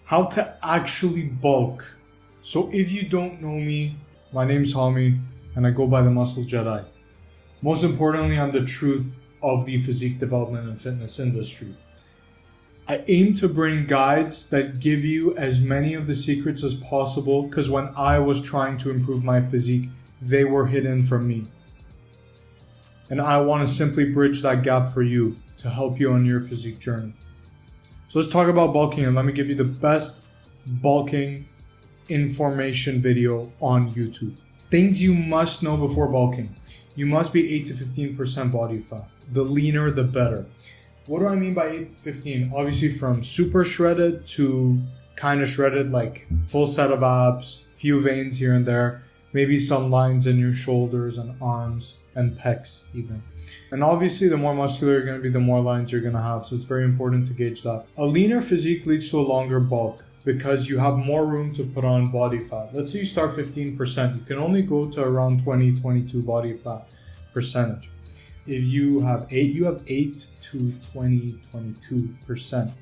how to actually bulk. So if you don't know me, my name's Hami and I go by the Muscle Jedi. Most importantly, I'm the truth of the physique development and fitness industry. I aim to bring guides that give you as many of the secrets as possible, because when I was trying to improve my physique, they were hidden from me. And I want to simply bridge that gap for you to help you on your physique journey. So let's talk about bulking, and let me give you the best bulking information video on YouTube. Things you must know before bulking. You must be 8 to 15% body fat. The leaner, the better. What do I mean by 8 to 15? Obviously from super shredded to kind of shredded, like full set of abs, few veins here and there, maybe some lines in your shoulders and arms and pecs even. And obviously the more muscular you're going to be, the more lines you're going to have. So it's very important to gauge that. A leaner physique leads to a longer bulk because you have more room to put on body fat. Let's say you start 15%. You can only go to around 20, 22 body fat percentage. If you have 8, you have 8 to 20, 22%.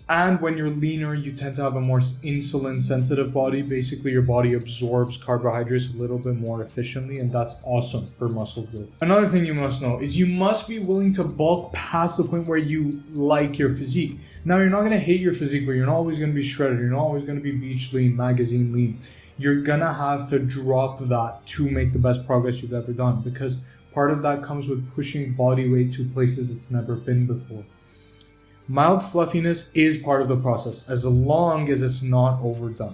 And when you're leaner, you tend to have a more insulin sensitive body. Basically, your body absorbs carbohydrates a little bit more efficiently, and that's awesome for muscle growth. Another thing you must know is you must be willing to bulk past the point where you like your physique. Now, you're not going to hate your physique, but you're not always going to be shredded. You're not always going to be beach lean, magazine lean. You're going to have to drop that to make the best progress you've ever done, because part of that comes with pushing body weight to places it's never been before. Mild fluffiness is part of the process, as long as it's not overdone.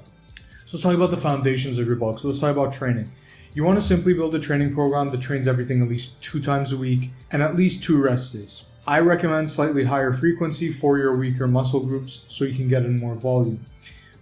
So let's talk about the foundations of your bulk. So let's talk about training. You want to simply build a training program that trains everything at least 2 times a week and at least 2 rest days. I recommend slightly higher frequency for your weaker muscle groups so you can get in more volume.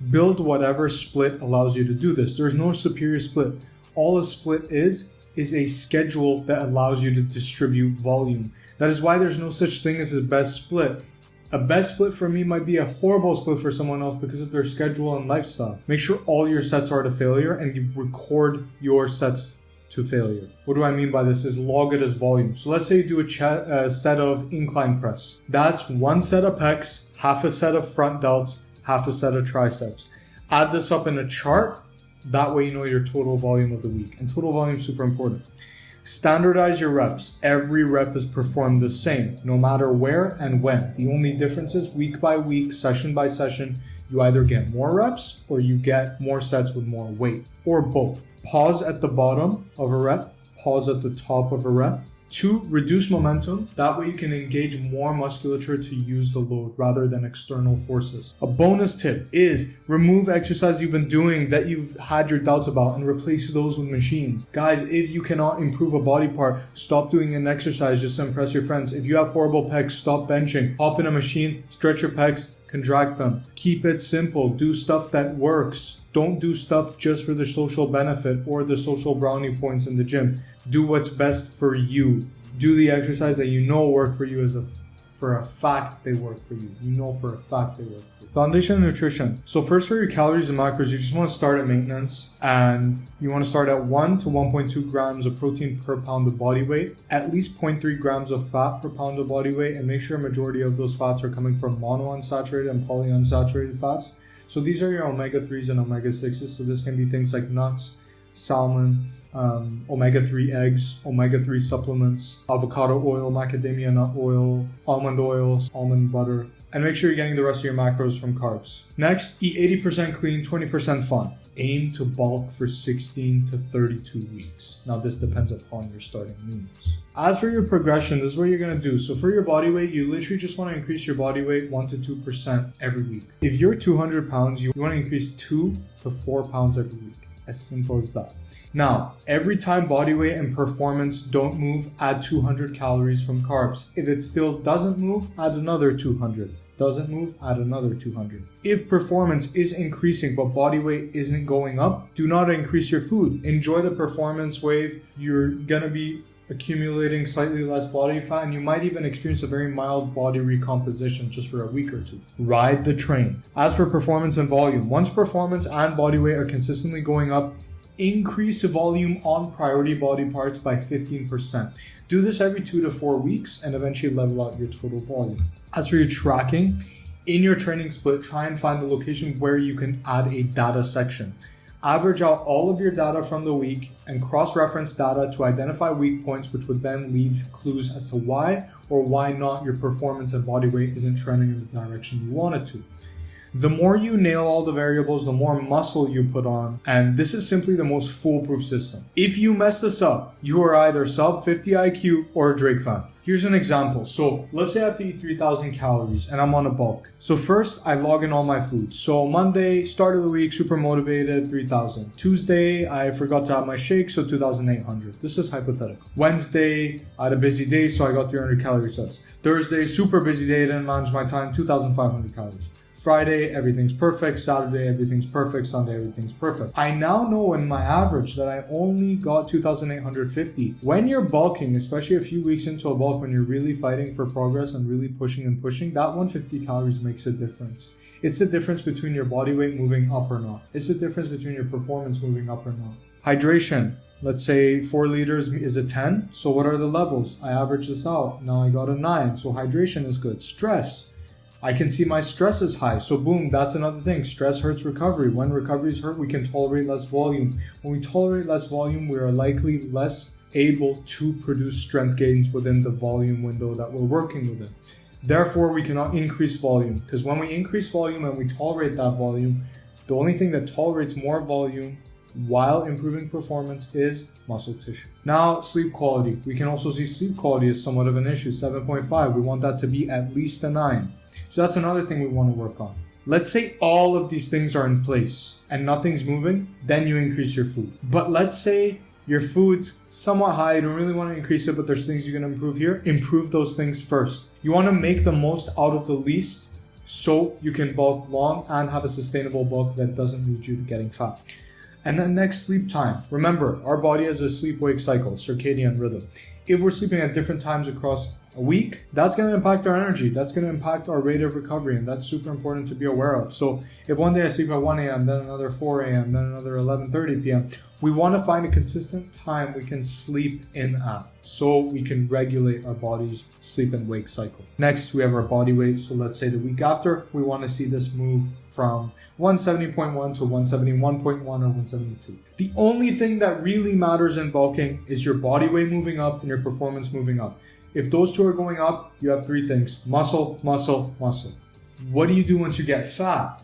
Build whatever split allows you to do this. There's no superior split. All a split is a schedule that allows you to distribute volume. That is why there's no such thing as a best split. A best split for me might be a horrible split for someone else because of their schedule and lifestyle. Make sure all your sets are to failure and you record your sets to failure. What do I mean by this is log it as volume. So let's say you do a set of incline press. That's 1 set of pecs, half a set of front delts, half a set of triceps. Add this up in a chart. That way you know your total volume of the week. And total volume is super important. Standardize your reps. Every rep is performed the same, no matter where and when. The only difference is week by week, session by session, you either get more reps or you get more sets with more weight, or both. Pause at the bottom of a rep, pause at the top of a rep. 2, reduce momentum. That way you can engage more musculature to use the load rather than external forces. A bonus tip is remove exercise you've been doing that you've had your doubts about and replace those with machines. Guys, if you cannot improve a body part, stop doing an exercise just to impress your friends. If you have horrible pecs, stop benching. Hop in a machine, stretch your pecs, contract them. Keep it simple. Do stuff that works. Don't do stuff just for the social benefit or the social brownie points in the gym. Do what's best for you. Do the exercise that you know work for you for a fact they work for you. You know for a fact they work for you. Foundation and nutrition. So first for your calories and macros, you just want to start at maintenance, and you want to start at 1 to 1.2 grams of protein per pound of body weight, at least 0.3 grams of fat per pound of body weight, and make sure a majority of those fats are coming from monounsaturated and polyunsaturated fats. So these are your omega-3s and omega-6s. So this can be things like nuts, salmon, omega-3 eggs, omega-3 supplements, avocado oil, macadamia nut oil, almond butter, and make sure you're getting the rest of your macros from carbs. Next, eat 80% clean, 20% fun. Aim to bulk for 16 to 32 weeks. Now this depends upon your starting leanness. As for your progression, this is what you're going to do. So for your body weight, you literally just want to increase your body weight 1 to 2% every week. If you're 200 pounds, you want to increase 2 to 4 pounds every week. As simple as that. Now, every time body weight and performance don't move, add 200 calories from carbs. If it still doesn't move, add another 200. Doesn't move, add another 200. If performance is increasing but body weight isn't going up, do not increase your food. Enjoy the performance wave. You're gonna be accumulating slightly less body fat, and you might even experience a very mild body recomposition just for a week or 2. Ride the train. As for performance and volume, once performance and body weight are consistently going up, increase volume on priority body parts by 15%. Do this every 2 to 4 weeks and eventually level out your total volume. As for your tracking, In your training split, try and find a location where you can add a data section. Average out all of your data from the week and cross-reference data to identify weak points, which would then leave clues as to why or why not your performance and body weight isn't trending in the direction you want it to. The more you nail all the variables, the more muscle you put on, and this is simply the most foolproof system. If you mess this up, you are either sub 50 IQ or a Drake fan. Here's an example. So let's say I have to eat 3,000 calories and I'm on a bulk. So first I log in all my food. So Monday, start of the week, super motivated, 3,000. Tuesday, I forgot to have my shake, so 2,800. This is hypothetical. Wednesday, I had a busy day, so I got 300 calorie sets. Thursday, super busy day, didn't manage my time, 2,500 calories. Friday, everything's perfect. Saturday, everything's perfect. Sunday, everything's perfect. I now know in my average that I only got 2,850. When you're bulking, especially a few weeks into a bulk, when you're really fighting for progress and really pushing, that 150 calories makes a difference. It's the difference between your body weight moving up or not. It's the difference between your performance moving up or not. Hydration. Let's say 4 liters is a 10. So what are the levels? I average this out. Now I got a 9. So hydration is good. Stress. I can see my stress is high. So boom, that's another thing. Stress hurts recovery. When recovery is hurt, we can tolerate less volume. When we tolerate less volume, we are likely less able to produce strength gains within the volume window that we're working within. Therefore, we cannot increase volume, because when we increase volume and we tolerate that volume, the only thing that tolerates more volume while improving performance is muscle tissue. Now, sleep quality. We can also see sleep quality is somewhat of an issue. 7.5. We want that to be at least a 9. So that's another thing we want to work on. Let's say all of these things are in place and nothing's moving, then you increase your food. But let's say your food's somewhat high, you don't really want to increase it, but there's things you can improve here. Improve those things first. You want to make the most out of the least so you can bulk long and have a sustainable bulk that doesn't lead you to getting fat. And then next, sleep time. Remember, our body has a sleep-wake cycle, circadian rhythm. If we're sleeping at different times across a week, that's going to impact our energy. That's going to impact our rate of recovery, and that's super important to be aware of. So if one day I sleep at 1 a.m., then another 4 a.m., then another 11:30 p.m., we want to find a consistent time we can sleep in at so we can regulate our body's sleep and wake cycle. Next, we have our body weight. So let's say the week after, we want to see this move from 170.1 to 171.1 or 172. The only thing that really matters in bulking is your body weight moving up and your performance moving up. If those two are going up, you have 3 things: muscle, muscle, muscle. What do you do once you get fat?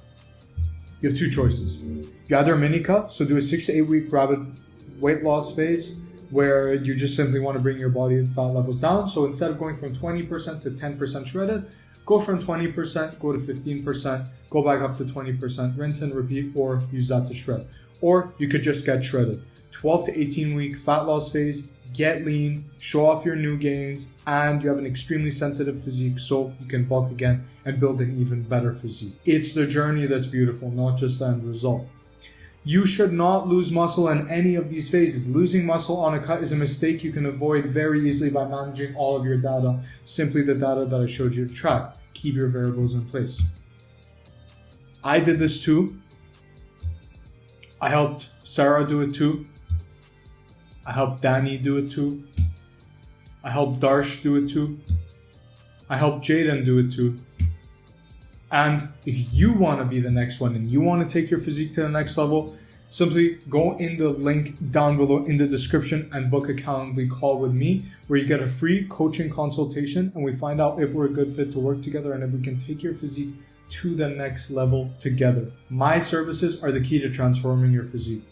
You have 2 choices. You either mini cut, so do a 6 to 8 week rapid weight loss phase where you just simply want to bring your body fat levels down. So instead of going from 20% to 10% shredded, go from 20%, go to 15%, go back up to 20%, rinse and repeat, or use that to shred. Or you could just get shredded. 12 to 18 week fat loss phase, get lean, show off your new gains, and you have an extremely sensitive physique so you can bulk again and build an even better physique. It's the journey that's beautiful, not just the end result. You should not lose muscle in any of these phases. Losing muscle on a cut is a mistake you can avoid very easily by managing all of your data, simply the data that I showed you to track. Keep your variables in place. I did this too. I helped Sarah do it too. I helped Danny do it too. I helped Darsh do it too. I helped Jaden do it too. And if you want to be the next one and you want to take your physique to the next level, simply go in the link down below in the description and book a Calendly call with me where you get a free coaching consultation and we find out if we're a good fit to work together and if we can take your physique to the next level together. My services are the key to transforming your physique.